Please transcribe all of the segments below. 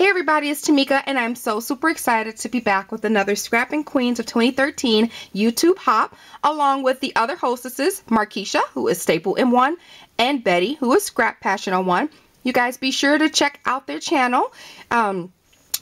Hey everybody, it's Tamika, and I'm so super excited to be back with another Scrapping Queens of 2013 YouTube Hop, along with the other hostesses, Markisha, who is Staple M1, and Betty, who is Scrap Passion on 1. You guys be sure to check out their channel.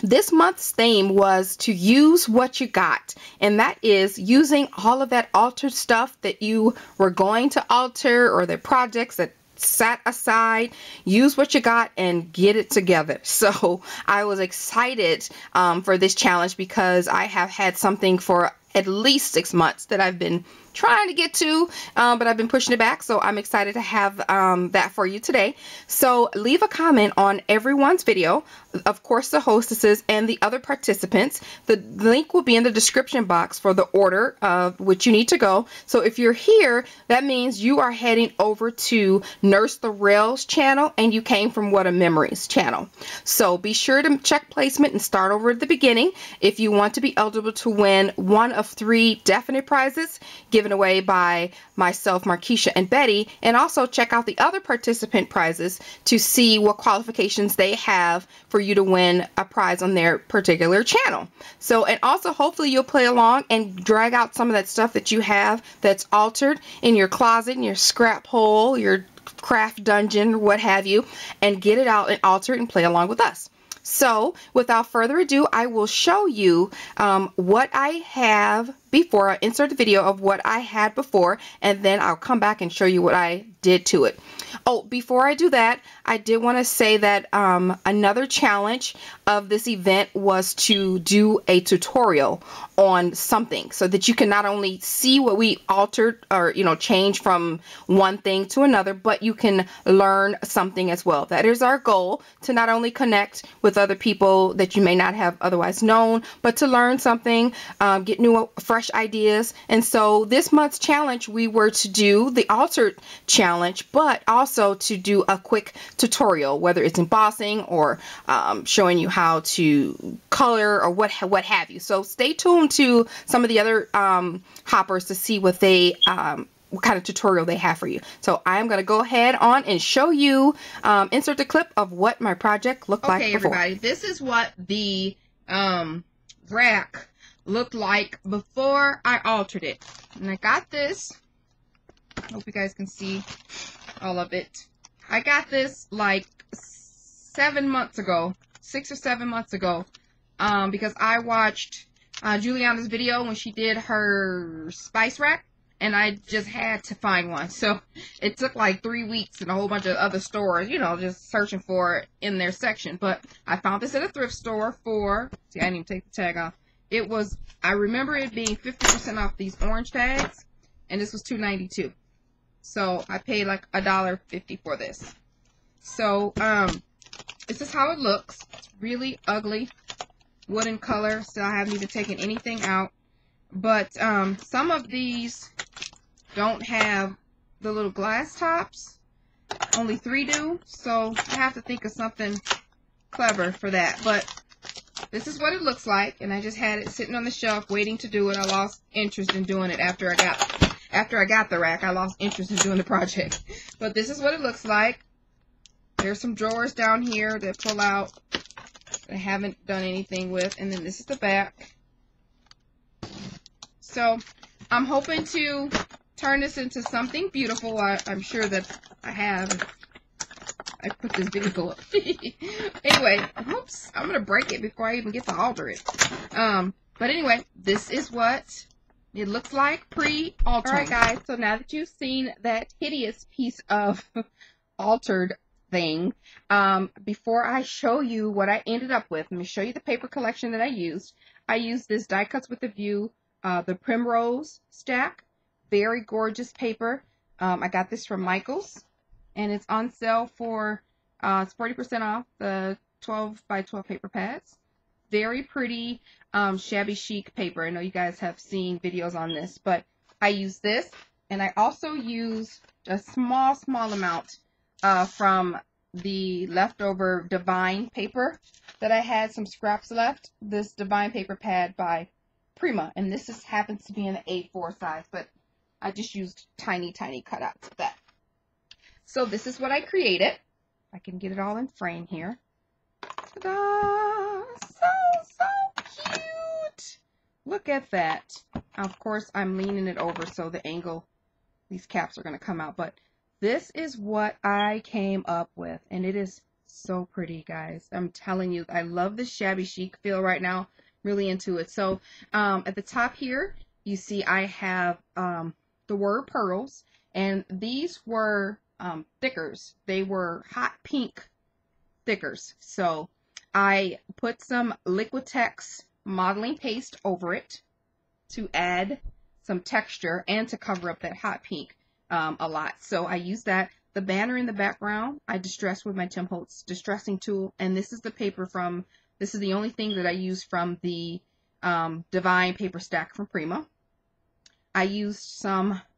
This month's theme was to use what you got, and that is using all of that altered stuff that you were going to alter, or the projects that sat aside. Use what you got and get it together. So I was excited for this challenge because I have had something for at least 6 months that I've been trying to get to, but I've been pushing it back, so I'm excited to have that for you today. So leave a comment on everyone's video, of course the hostesses and the other participants. The link will be in the description box for the order of which you need to go. So if you're here, that means you are heading over to Nurse the Rails channel, and you came from What a Memories channel. So be sure to check placement and start over at the beginning if you want to be eligible to win one of 3 definite prizes given away by myself, Markisha, and Betty, and also check out the other participant prizes to see what qualifications they have for you to win a prize on their particular channel. So, and also hopefully you'll play along and drag out some of that stuff that you have that's altered in your closet, in your scrap hole, your craft dungeon, what have you, and get it out and alter it and play along with us. So without further ado, I will show you what I have before. I insert the video of what I had before, and then I'll come back and show you what I did to it. Oh, before I do that, I did want to say that another challenge of this event was to do a tutorial on something so that you can not only see what we altered or, you know, change from one thing to another, but you can learn something as well. That is our goal, to not only connect with other people that you may not have otherwise known, but to learn something, get new, fresh ideas. And so this month's challenge, we were to do the altered challenge, but also to do a quick tutorial, whether it's embossing or showing you how to color or what have you. So stay tuned to some of the other hoppers to see what they what kind of tutorial they have for you. So I'm going to go ahead on and show you, insert the clip of what my project looked like before. Okay, everybody, this is what the rack looked like before I altered it. And I got this. Hope you guys can see all of it. I got this like 7 months ago, 6 or 7 months ago, because I watched Juliana's video when she did her spice rack, and I just had to find one. So it took like 3 weeks and a whole bunch of other stores, you know, just searching for it in their section. But I found this at a thrift store for, see, I didn't even take the tag off. It was, I remember it being 50% off these orange tags, and this was $2.92. So I paid like $1.50 for this. So this is how it looks. It's really ugly wooden color. Still, I haven't even taken anything out. But some of these don't have the little glass tops. Only 3 do. So I have to think of something clever for that. But this is what it looks like. And I just had it sitting on the shelf waiting to do it. I lost interest in doing it after I got the rack. I lost interest in doing the project. But this is what it looks like. There's some drawers down here that pull out that I haven't done anything with. And then this is the back. So I'm hoping to turn this into something beautiful. I'm sure that I have. I put this video up. Anyway, oops, I'm going to break it before I even get to alter it. But anyway, this is what it looks like pre-altered. Alright guys, so now that you've seen that hideous piece of altered thing, before I show you what I ended up with, let me show you the paper collection that I used. I used this Die Cuts with a View, the Primrose stack. Very gorgeous paper. I got this from Michael's, and it's on sale for, it's 40% off the 12 by 12 paper pads. Very pretty shabby chic paper. I know you guys have seen videos on this, but I use this, and I also use a small amount from the leftover Divine paper that I had some scraps left. This Divine paper pad by Prima, and this just happens to be in the A4 size, but I just used tiny cutouts of that. So this is what I created. I can get it all in frame here. Ta-da! look at that. Of course, I'm leaning it over so the angle, these caps are going to come out. But this is what I came up with. And it is so pretty, guys. I'm telling you, I love this shabby chic feel right now. Really into it. So at the top here, you see I have the word pearls. And these were thickers. They were hot pink thickers. So I put some Liquitex modeling paste over it to add some texture and to cover up that hot pink a lot. So I use that. The banner in the background, I distressed with my Tim Holtz distressing tool. And this is the paper from, this is the only thing that I use from the Divine paper stack from Prima. I used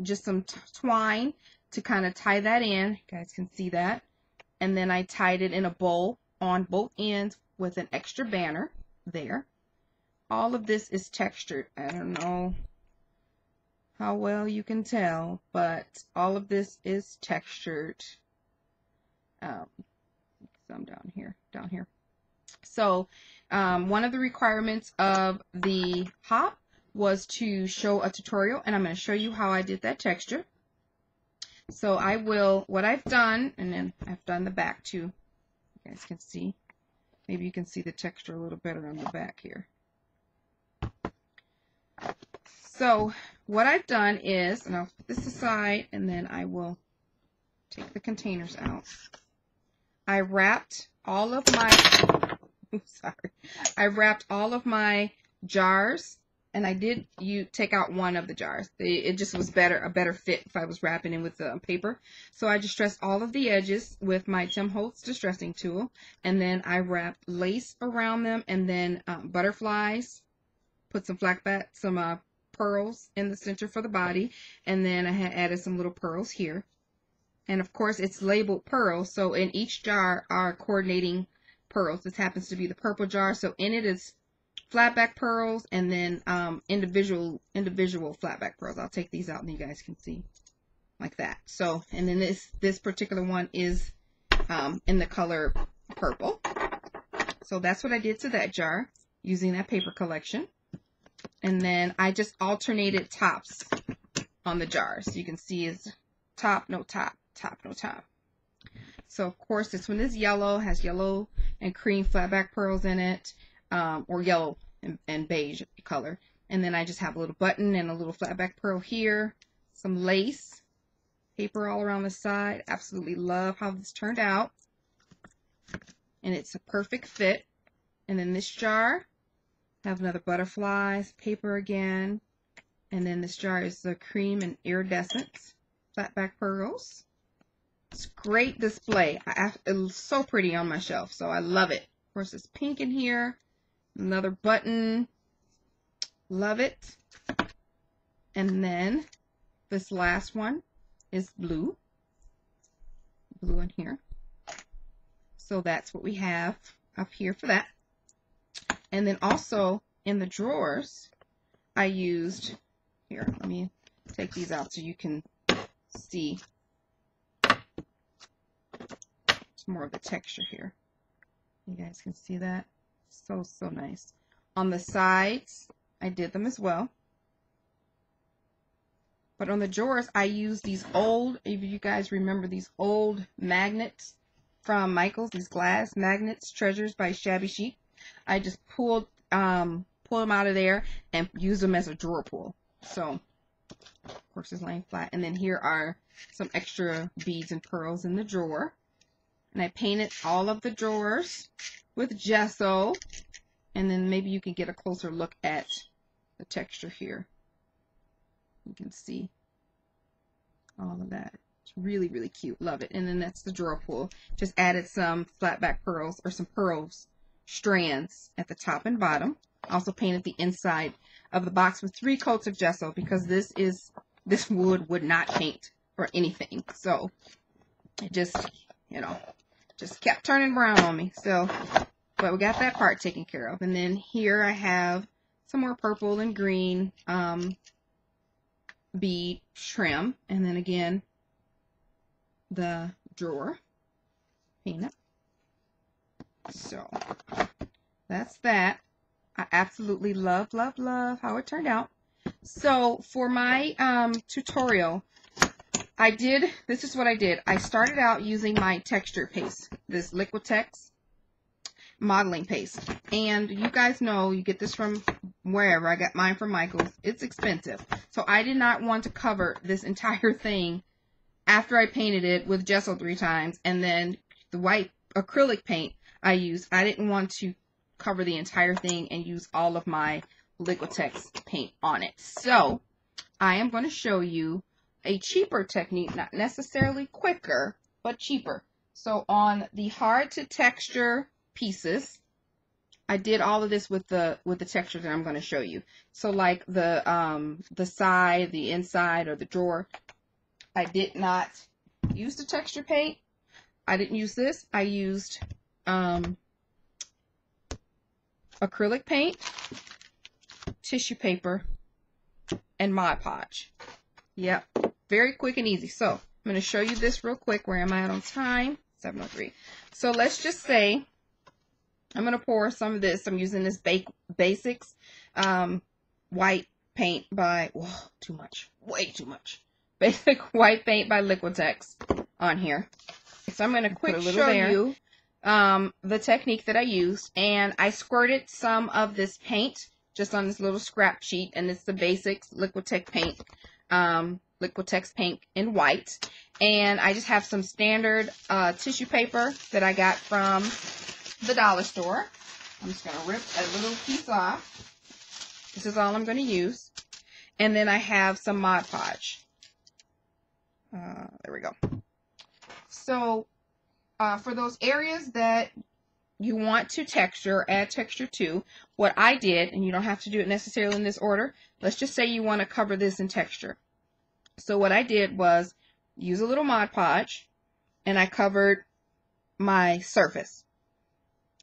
just some twine to kind of tie that in. You guys can see that. And then I tied it in a bow on both ends with an extra banner there. All of this is textured. I don't know how well you can tell, but all of this is textured. Some down here. So one of the requirements of the hop was to show a tutorial, and I'm going to show you how I did that texture. So I will, what I've done, and then I've done the back too. You guys can see. Maybe you can see the texture a little better on the back here. So what I've done is, and I'll put this aside, and then I will take the containers out. I wrapped all of my, I wrapped all of my jars. And I did take out one of the jars. It just was a better fit if I was wrapping it with the paper. So I distressed all of the edges with my Tim Holtz distressing tool. And then I wrapped lace around them and then butterflies. Put some some pearls in the center for the body. And then I had added some little pearls here. And of course it's labeled pearls. So in each jar are coordinating pearls. This happens to be the purple jar. So in it is flatback pearls and then individual flatback pearls. I'll take these out and you guys can see like that. So, and then this particular one is in the color purple. So that's what I did to that jar using that paper collection. And then I just alternated tops on the jars. You can see it's top, no top, top, no top. So of course this one is yellow, has yellow and cream flatback pearls in it. Or yellow and beige color. And then I just have a little button and a little flatback pearl here. Some lace. Paper all around the side. Absolutely love how this turned out. And it's a perfect fit. And then this jar, have another butterflies, paper again. And then this jar is the cream and iridescent flatback pearls. It's great display. It's so pretty on my shelf, so I love it. Of course, it's pink in here. Another button. Love it. And then this last one is blue. Blue in here. So that's what we have up here for that. And then also in the drawers, I used, here, let me take these out so you can see more of the texture here. You guys can see that. So nice. On the sides, I did them as well. But on the drawers, I used these old, if you guys remember these old magnets from Michael's, these glass magnets, Treasures by Shabby Chic. I just pulled them out of there and used them as a drawer pull. So, of course, it's laying flat. And then here are some extra beads and pearls in the drawer. And I painted all of the drawers with gesso. And then maybe you can get a closer look at the texture here. You can see all of that. It's really, really cute. Love it. And then that's the drawer pull. Just added some flatback pearls or some pearls strands at the top and bottom. Also painted the inside of the box with 3 coats of gesso because this wood would not paint or anything. So it just, just kept turning brown on me. So, but we got that part taken care of. And then here I have some more purple and green bead trim. And then again, the drawer paint it. So that's that. I absolutely love how it turned out. So for my tutorial, this is what I did. I started out using my texture paste, this Liquitex modeling paste. And you guys know you get this from wherever. I got mine from Michael's. It's expensive. So I did not want to cover this entire thing after I painted it with gesso 3 times, and then the white acrylic paint I used. I didn't want to cover the entire thing and use all of my Liquitex paint on it. So I am going to show you a cheaper technique, not necessarily quicker, but cheaper. So on the hard to texture pieces, I did all of this with the texture that I'm going to show you. So like the side, the inside, or the drawer, I did not use the texture paint. I didn't use this. I used acrylic paint, tissue paper, and Mod Podge. Yep, very quick and easy. So I'm going to show you this real quick. Where am I at on time? 7:03. So let's just say I'm going to pour some of this. I'm using this Basics white paint by, whoa, too much, way too much. Basic white paint by Liquitex on here. So I'm going to quick show you the technique that I used. And I squirted some of this paint just on this little scrap sheet. And it's the Basics Liquitex paint. Liquitex paint in white. And I just have some standard tissue paper that I got from the dollar store. I'm just going to rip a little piece off. This is all I'm going to use. And then I have some Mod Podge. There we go. So for those areas that you want to texture, add texture to, what I did, and you don't have to do it necessarily in this order, let's just say you want to cover this in texture. So what I did was use a little Mod Podge, and I covered my surface.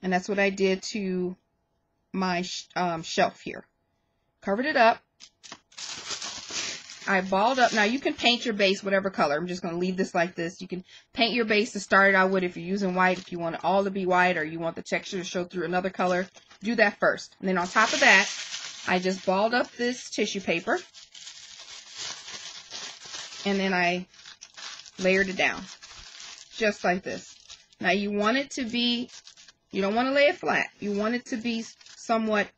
And that's what I did to my shelf here. Covered it up. I balled up. Now you can paint your base whatever color. I'm just going to leave this like this. You can paint your base to start it out with if you're using white. If you want it all to be white or you want the texture to show through another color, do that first. And then on top of that, I just balled up this tissue paper. And then I layered it down. Just like this. Now you want it to be, you don't want to lay it flat. You want it to be somewhat,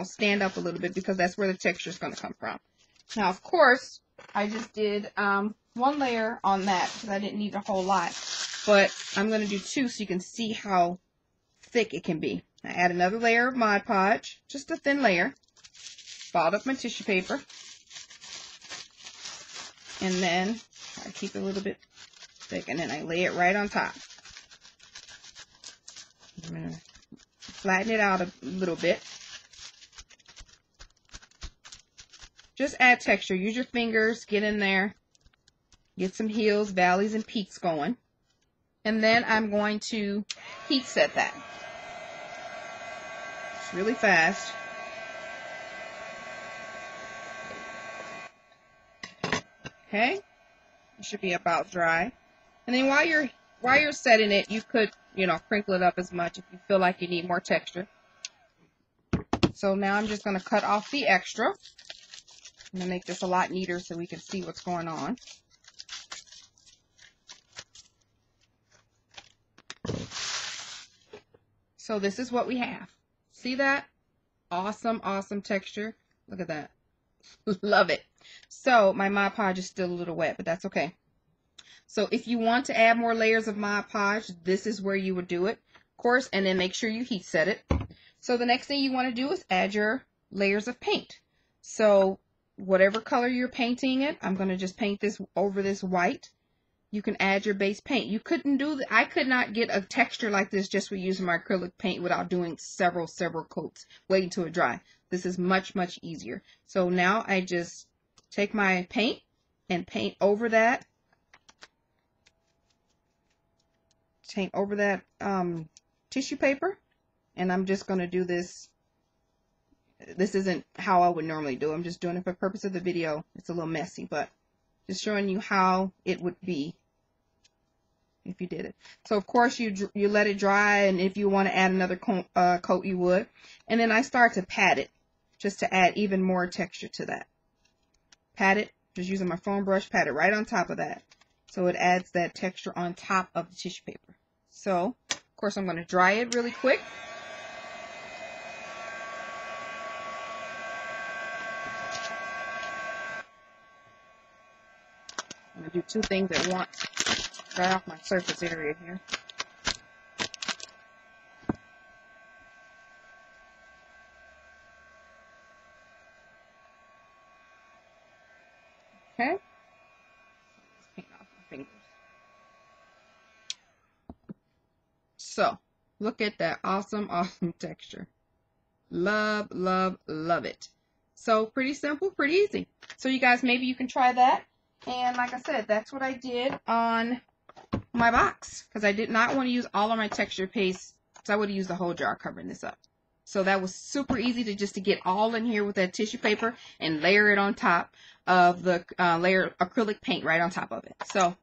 stand up a little bit because that's where the texture is going to come from. Now, of course, I just did one layer on that because I didn't need a whole lot. But I'm going to do 2 so you can see how thick it can be. I add another layer of Mod Podge, just a thin layer. Balled up my tissue paper. And then I keep it a little bit thick, and then I lay it right on top. I'm going to flatten it out a little bit. Just add texture. Use your fingers. Get in there. Get some hills, valleys, and peaks going. And then I'm going to heat set that. It's really fast. Okay. It should be about dry. And then while you're setting it, you could, crinkle it up as much if you feel like you need more texture. So now I'm just going to cut off the extra. I'm going to make this a lot neater so we can see what's going on. So this is what we have. See that? Awesome, awesome texture. Look at that. Love it. So my Mod Podge is still a little wet, but that's okay. So if you want to add more layers of Mod Podge, this is where you would do it, of course, and then make sure you heat set it. So the next thing you want to do is add your layers of paint. So whatever color you're painting it, I'm going to just paint this over this white. You can add your base paint. You couldn't do that. I could not get a texture like this just with using my acrylic paint without doing several coats, waiting till it dry. This is much, much easier. So now I just take my paint and paint over that. Paint over that tissue paper. And I'm just going to do this. This isn't how I would normally do it. I'm just doing it for the purpose of the video. It's a little messy, but just showing you how it would be. if you did it. So of course you let it dry, and if you want to add another coat, you would. And then I start to pat it, just to add even more texture to that. Pat it, just using my foam brush, pat it right on top of that. So it adds that texture on top of the tissue paper. So, of course, I'm going to dry it really quick. I'm going to do two things at once. Dry off my surface area here. Okay. Just paint off my fingers. So, look at that awesome, awesome texture. Love, love, love it. So, pretty simple, pretty easy. So, you guys, maybe you can try that. And like I said, that's what I did on my box, because I did not want to use all of my texture paste, because I would have used the whole jar covering this up. So that was super easy to get all in here with that tissue paper and layer it on top of the layer acrylic paint right on top of it. So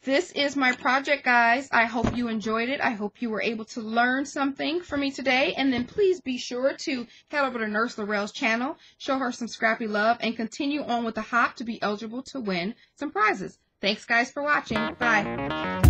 this is my project, guys. I hope you enjoyed it. I hope you were able to learn something from me today. And then please be sure to head over to Nurse Laurel's channel, show her some scrappy love, and continue on with the hop to be eligible to win some prizes. Thanks, guys, for watching. Bye.